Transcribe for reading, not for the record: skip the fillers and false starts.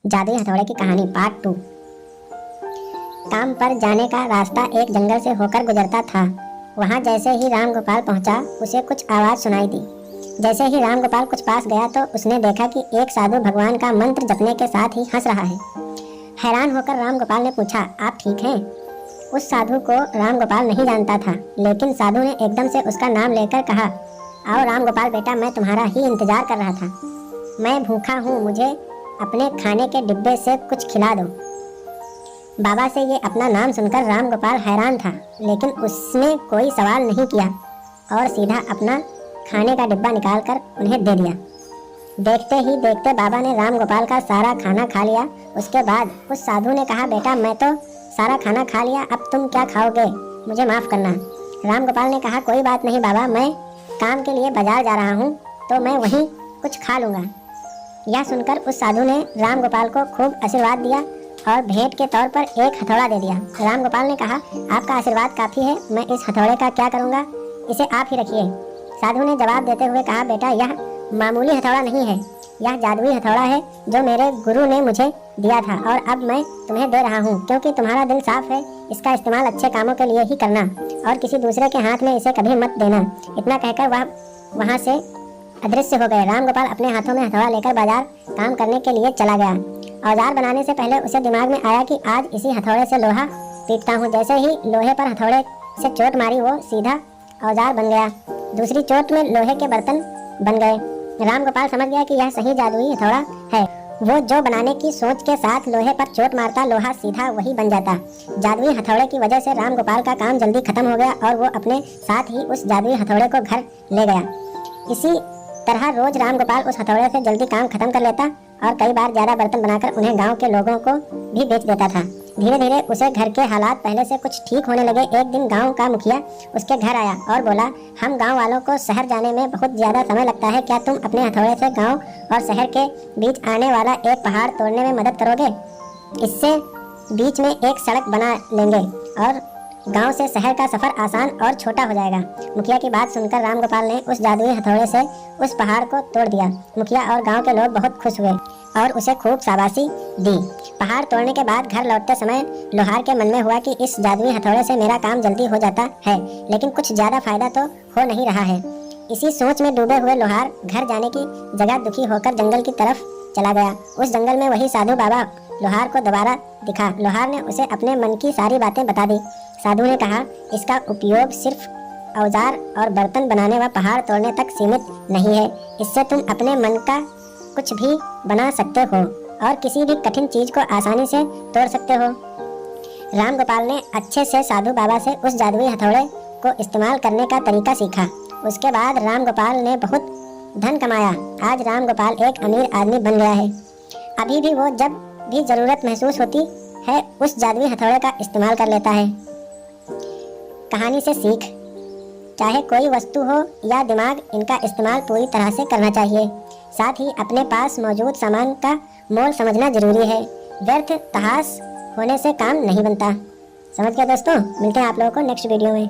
जादुई हथौड़े की कहानी पार्ट 2। काम पर जाने का रास्ता एक जंगल से होकर गुजरता था। वहां जैसे ही राम गोपाल पहुंचा, उसे कुछ आवाज सुनाई दी। जैसे ही राम गोपाल कुछ पास गया तो उसने देखा कि एक साधु भगवान का मंत्र जपने के साथ ही हंस रहा है। हैरान होकर राम गोपाल ने पूछा, आप ठीक हैं? उस साधु को राम गोपाल नहीं जानता था, लेकिन साधु ने एकदम से उसका नाम लेकर कहा, आओ राम गोपाल बेटा, मैं तुम्हारा ही इंतजार कर रहा था। मैं भूखा हूँ, मुझे अपने खाने के डिब्बे से कुछ खिला दो। बाबा से ये अपना नाम सुनकर राम गोपाल हैरान था, लेकिन उसने कोई सवाल नहीं किया और सीधा अपना खाने का डिब्बा निकालकर उन्हें दे दिया। देखते ही देखते बाबा ने राम गोपाल का सारा खाना खा लिया। उसके बाद उस साधु ने कहा, बेटा मैं तो सारा खाना खा लिया, अब तुम क्या खाओगे? मुझे माफ़ करना। राम गोपाल ने कहा, कोई बात नहीं बाबा, मैं काम के लिए बाजार जा रहा हूँ तो मैं वहीं कुछ खा लूँगा। यह सुनकर उस साधु ने राम गोपाल को खूब आशीर्वाद दिया और भेंट के तौर पर एक हथौड़ा दे दिया। राम गोपाल ने कहा, आपका आशीर्वाद काफ़ी है, मैं इस हथौड़े का क्या करूँगा, इसे आप ही रखिए। साधु ने जवाब देते हुए कहा, बेटा यह मामूली हथौड़ा नहीं है, यह जादुई हथौड़ा है जो मेरे गुरु ने मुझे दिया था और अब मैं तुम्हें दे रहा हूँ क्योंकि तुम्हारा दिल साफ है। इसका इस्तेमाल अच्छे कामों के लिए ही करना और किसी दूसरे के हाथ में इसे कभी मत देना। इतना कहकर वह वहाँ से अदृश्य हो गए। राम गोपाल अपने हाथों में हथौड़ा लेकर बाजार काम करने के लिए चला गया। औजार बनाने से पहले उसे दिमाग में आया कि आज इसी हथौड़े से लोहा पीटता हूँ। जैसे ही लोहे पर हथौड़े से चोट मारी, वो सीधा औजार बन गया। दूसरी चोट में लोहे के बर्तन बन गए। राम गोपाल समझ गया कि यह सही जादुई हथौड़ा है। वो जो बनाने की सोच के साथ लोहे पर चोट मारता, लोहा सीधा वही बन जाता। जादुई हथौड़े की वजह से राम गोपाल का काम जल्दी खत्म हो गया और वो अपने साथ ही उस जादुई हथौड़े को घर ले गया। इसी तरह रोज राम गोपाल उस हथौड़े से जल्दी काम खत्म कर लेता और कई बार ज्यादा बर्तन बनाकर उन्हें गांव के लोगों को भी बेच देता था। धीरे धीरे उसे घर के हालात पहले से कुछ ठीक होने लगे। एक दिन गांव का मुखिया उसके घर आया और बोला, हम गांव वालों को शहर जाने में बहुत ज्यादा समय लगता है, क्या तुम अपने हथौड़े से गांव और शहर के बीच आने वाला एक पहाड़ तोड़ने में मदद करोगे? इससे बीच में एक सड़क बना लेंगे और गांव से शहर का सफर आसान और छोटा हो जाएगा। मुखिया की बात सुनकर राम गोपाल ने उस जादुई हथौड़े से उस पहाड़ को तोड़ दिया। मुखिया और गांव के लोग बहुत खुश हुए और उसे खूब शाबाशी दी। पहाड़ तोड़ने के बाद घर लौटते समय लोहार के मन में हुआ कि इस जादुई हथौड़े से मेरा काम जल्दी हो जाता है, लेकिन कुछ ज्यादा फायदा तो हो नहीं रहा है। इसी सोच में डूबे हुए लोहार घर जाने की जगह दुखी होकर जंगल की तरफ चला गया। उस जंगल में वही साधु बाबा लोहार को दोबारा दिखा। लोहार ने उसे अपने मन की सारी बातें बता दी। साधु ने कहा, इसका उपयोग सिर्फ औजार और बर्तन बनाने व पहाड़ तोड़ने तक सीमित नहीं है, इससे तुम अपने मन का कुछ भी बना सकते हो और किसी भी कठिन चीज को आसानी से तोड़ सकते हो। राम गोपाल ने अच्छे से साधु बाबा से उस जादुई हथौड़े को इस्तेमाल करने का तरीका सीखा। उसके बाद राम गोपाल ने बहुत धन कमाया। आज राम गोपाल एक अमीर आदमी बन गया है। अभी भी वो जब भी जरूरत महसूस होती है उस जादुई हथौड़े का इस्तेमाल कर लेता है। कहानी से सीख, चाहे कोई वस्तु हो या दिमाग, इनका इस्तेमाल पूरी तरह से करना चाहिए। साथ ही अपने पास मौजूद सामान का मोल समझना जरूरी है। व्यर्थ तहास होने से काम नहीं बनता। समझ गए दोस्तों? मिलते हैं आप लोगों को नेक्स्ट वीडियो में।